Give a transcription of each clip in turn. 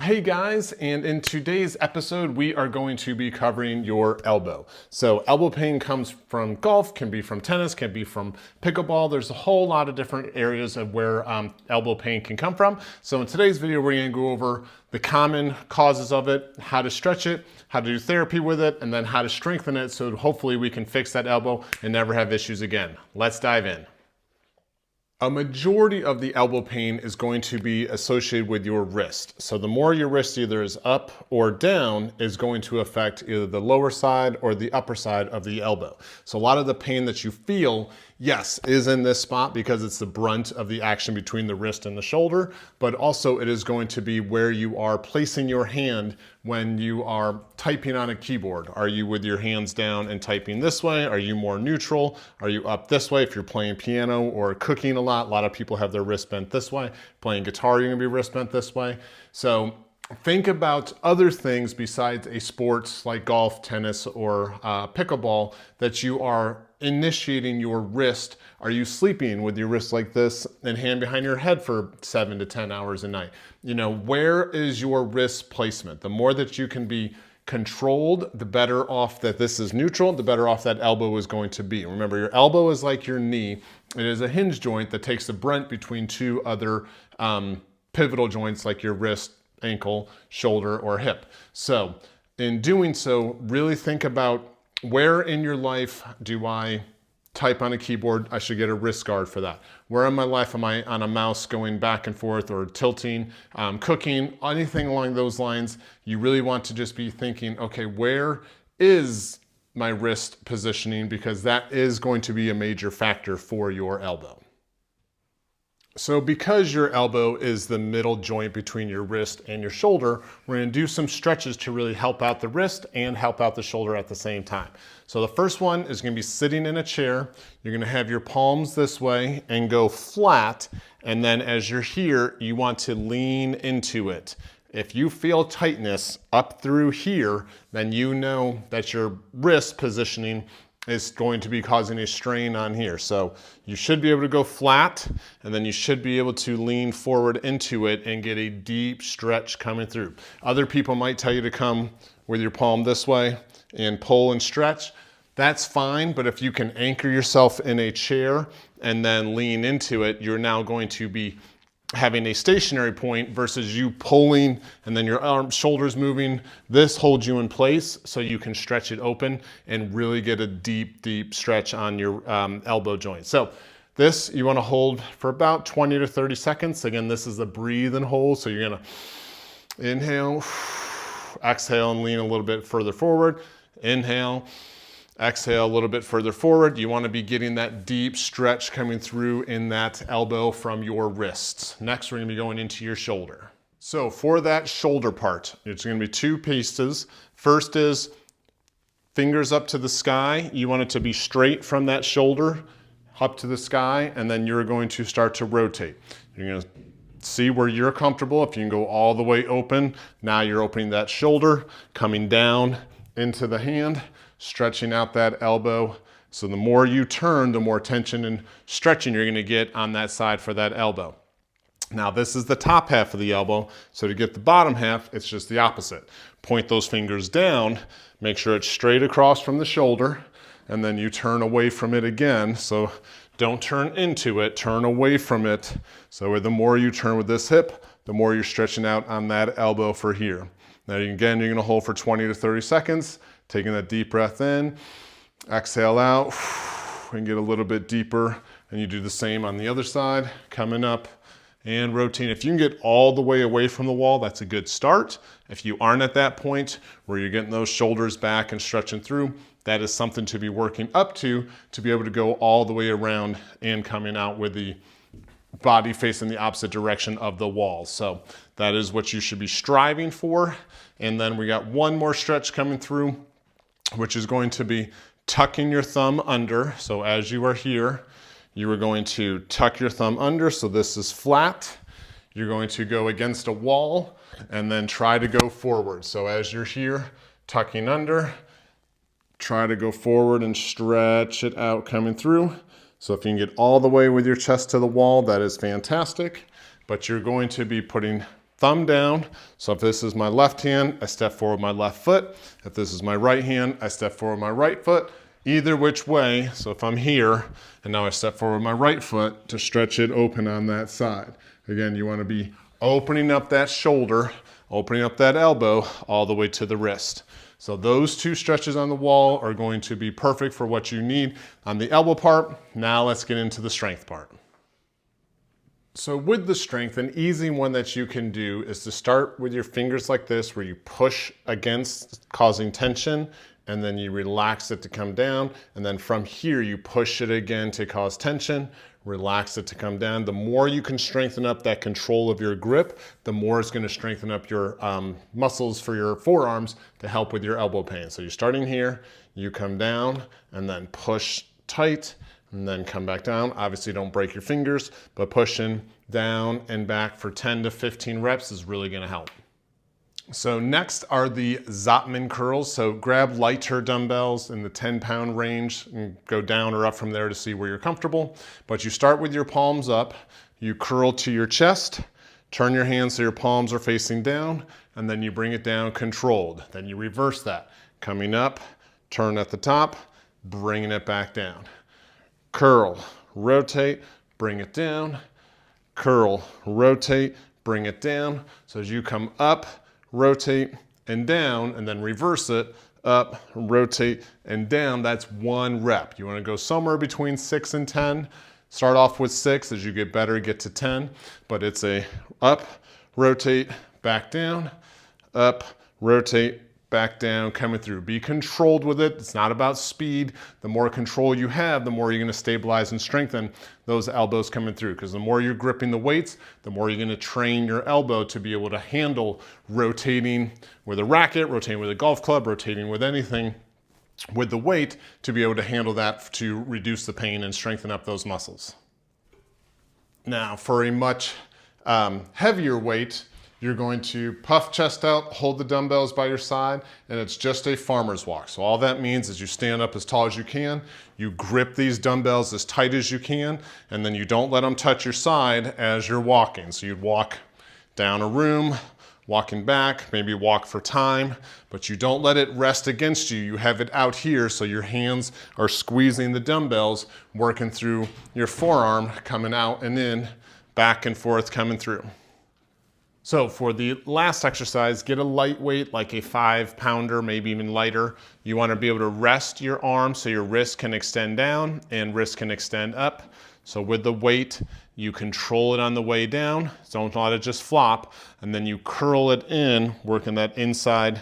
Hey guys, and in today's episode, we are going to be covering your elbow. So elbow pain comes from golf, can be from tennis, can be from pickleball. There's a whole lot of different areas of where elbow pain can come from. So in today's video, we're gonna go over the common causes of it, how to stretch it, how to do therapy with it, and then how to strengthen it so hopefully we can fix that elbow and never have issues again. Let's dive in. A majority of the elbow pain is going to be associated with your wrist. So the more your wrist either is up or down is going to affect either the lower side or the upper side of the elbow. So a lot of the pain that you feel, yes, is in this spot because it's the brunt of the action between the wrist and the shoulder, but also it is going to be where you are placing your hand when you are typing on a keyboard. Are you with your hands down and typing this way? Are you more neutral? Are you up this way? If you're playing piano or cooking a lot of people have their wrist bent this way. Playing guitar, you're gonna be wrist bent this way. So think about other things besides a sport like golf, tennis, or pickleball that you are initiating your wrist. Are you sleeping with your wrist like this and hand behind your head for 7 to 10 hours a night? You know, where is your wrist placement? The more that you can be controlled, the better off that this is neutral, the better off that elbow is going to be. Remember, your elbow is like your knee. It is a hinge joint that takes the brunt between two other pivotal joints like your wrist, ankle, shoulder, or hip. So in doing so, really think about where in your life do I type on a keyboard? I should get a wrist guard for that. Where in my life am I on a mouse going back and forth or tilting, cooking, anything along those lines? You really want to just be thinking, okay, where is my wrist positioning? Because that is going to be a major factor for your elbow. So because your elbow is the middle joint between your wrist and your shoulder, we're gonna do some stretches to really help out the wrist and help out the shoulder at the same time. So the first one is gonna be sitting in a chair. You're gonna have your palms this way and go flat. And then as you're here, you want to lean into it. If you feel tightness up through here, then you know that your wrist positioning is going to be causing a strain on here. So you should be able to go flat, and then you should be able to lean forward into it and get a deep stretch coming through. Other people might tell you to come with your palm this way and pull and stretch. That's fine, but if you can anchor yourself in a chair and then lean into it, you're now going to be having a stationary point versus you pulling and then your arm, shoulders moving. This holds you in place so you can stretch it open and really get a deep stretch on your elbow joint. So this you want to hold for about 20 to 30 seconds. Again, this is a breathe and hold. So you're gonna inhale, exhale, and lean a little bit further forward. Inhale, exhale a little bit further forward. You want to be getting that deep stretch coming through in that elbow from your wrists. Next, we're going to be going into your shoulder. So for that shoulder part, it's going to be two pieces. First is fingers up to the sky. You want it to be straight from that shoulder up to the sky, and then you're going to start to rotate. You're going to see where you're comfortable. If you can go all the way open, now you're opening that shoulder, coming down into the hand, stretching out that elbow. So the more you turn, the more tension and stretching you're gonna get on that side for that elbow. Now this is the top half of the elbow. So to get the bottom half, it's just the opposite. Point those fingers down, make sure it's straight across from the shoulder, and then you turn away from it again. So don't turn into it, turn away from it. So the more you turn with this hip, the more you're stretching out on that elbow for here. Now again, you're gonna hold for 20 to 30 seconds, taking that deep breath in, exhale out, and get a little bit deeper. And you do the same on the other side, coming up and rotating. If you can get all the way away from the wall, that's a good start. If you aren't at that point where you're getting those shoulders back and stretching through, that is something to be working up to be able to go all the way around and coming out with the body facing the opposite direction of the wall. So that is what you should be striving for. And then we got one more stretch coming through, which is going to be tucking your thumb under. So as you are here, you are going to tuck your thumb under. So this is flat. You're going to go against a wall and then try to go forward. So as you're here, tucking under, try to go forward and stretch it out coming through. So if you can get all the way with your chest to the wall, that is fantastic. But you're going to be putting thumb down. So if this is my left hand, I step forward my left foot. If this is my right hand, I step forward my right foot. Either which way, so if I'm here, and now I step forward my right foot to stretch it open on that side. Again, you want to be opening up that shoulder, opening up that elbow all the way to the wrist. So those two stretches on the wall are going to be perfect for what you need on the elbow part. Now let's get into the strength part. So with the strength, an easy one that you can do is to start with your fingers like this, where you push against, causing tension, and then you relax it to come down. And then from here, you push it again to cause tension, relax it to come down. The more you can strengthen up that control of your grip, the more it's gonna strengthen up your muscles for your forearms to help with your elbow pain. So you're starting here, you come down and then push tight and then come back down. Obviously don't break your fingers, but pushing down and back for 10 to 15 reps is really gonna help. So next are the Zottman curls. So grab lighter dumbbells in the 10-pound range and go down or up from there to see where you're comfortable. But you start with your palms up, you curl to your chest, turn your hands so your palms are facing down, and then you bring it down controlled. Then you reverse that, coming up, turn at the top, bringing it back down. Curl, rotate, bring it down, curl, rotate, bring it down. So as you come up, rotate and down, and then reverse it, up, rotate and down, that's 1 rep. You wanna go somewhere between 6 and 10. Start off with 6, as you get better, get to 10, but it's a up, rotate, back down, up, rotate, back down, coming through. Be controlled with it. It's not about speed. The more control you have, the more you're gonna stabilize and strengthen those elbows coming through, because the more you're gripping the weights, the more you're gonna train your elbow to be able to handle rotating with a racket, rotating with a golf club, rotating with anything with the weight, to be able to handle that to reduce the pain and strengthen up those muscles. Now, for a much heavier weight, you're going to puff chest out, hold the dumbbells by your side, and it's just a farmer's walk. So all that means is you stand up as tall as you can, you grip these dumbbells as tight as you can, and then you don't let them touch your side as you're walking. So you'd walk down a room, walking back, maybe walk for time, but you don't let it rest against you. You have it out here so your hands are squeezing the dumbbells, working through your forearm, coming out and in, back and forth, coming through. So for the last exercise, get a lightweight, like a 5-pounder, maybe even lighter. You want to be able to rest your arm so your wrist can extend down and wrist can extend up. So with the weight, you control it on the way down. Don't let it just flop. And then you curl it in, working that inside.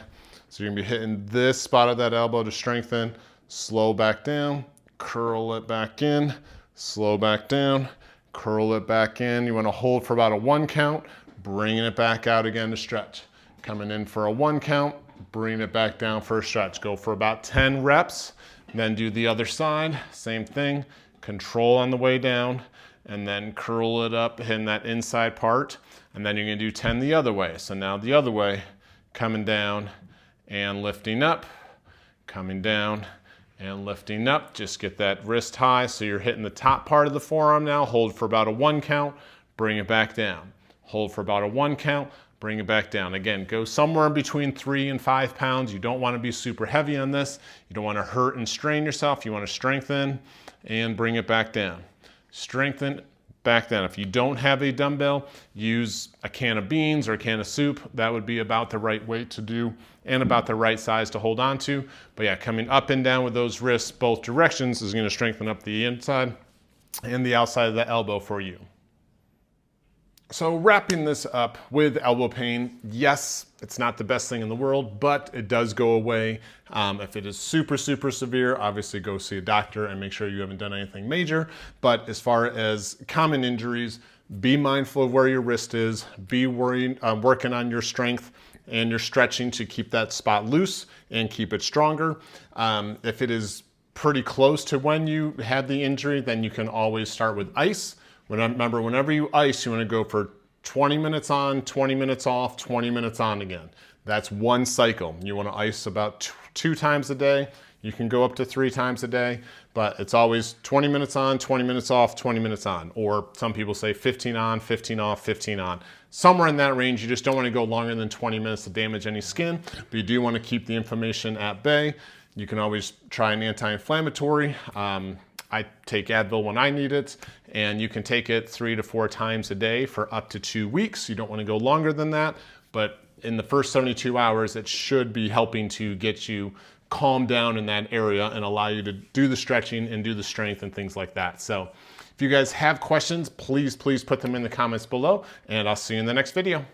So you're gonna be hitting this spot of that elbow to strengthen. Slow back down, curl it back in, slow back down, curl it back in. You want to hold for about a 1 count. Bringing it back out again to stretch. Coming in for a 1 count, bring it back down for a stretch. Go for about 10 reps, then do the other side, same thing. Control on the way down, and then curl it up, hitting that inside part, and then you're gonna do 10 the other way. So now the other way, coming down and lifting up, coming down and lifting up. Just get that wrist high so you're hitting the top part of the forearm now. Hold for about a 1 count, bring it back down. Hold for about a 1 count, bring it back down. Again, go somewhere in between 3 and 5 pounds. You don't want to be super heavy on this. You don't want to hurt and strain yourself. You want to strengthen and bring it back down. Strengthen, back down. If you don't have a dumbbell, use a can of beans or a can of soup. That would be about the right weight to do and about the right size to hold on to. But yeah, coming up and down with those wrists both directions is going to strengthen up the inside and the outside of the elbow for you. So wrapping this up with elbow pain, yes, it's not the best thing in the world, but it does go away. If it is super, super severe, obviously go see a doctor and make sure you haven't done anything major. But as far as common injuries, be mindful of where your wrist is, be working on your strength and your stretching to keep that spot loose and keep it stronger. If it is pretty close to when you had the injury, then you can always start with ice. Remember, whenever you ice, you want to go for 20 minutes on, 20 minutes off, 20 minutes on again. That's 1 cycle. You want to ice about 2 times a day. You can go up to 3 times a day, but it's always 20 minutes on, 20 minutes off, 20 minutes on. Or some people say 15 on, 15 off, 15 on. somewhere in that range. You just don't want to go longer than 20 minutes to damage any skin, but you do want to keep the inflammation at bay. You can always try an anti-inflammatory. I take Advil when I need it, and you can take it 3 to 4 times a day for up to 2 weeks. You don't want to go longer than that, but in the first 72 hours, it should be helping to get you calm down in that area and allow you to do the stretching and do the strength and things like that. So if you guys have questions, please put them in the comments below, and I'll see you in the next video.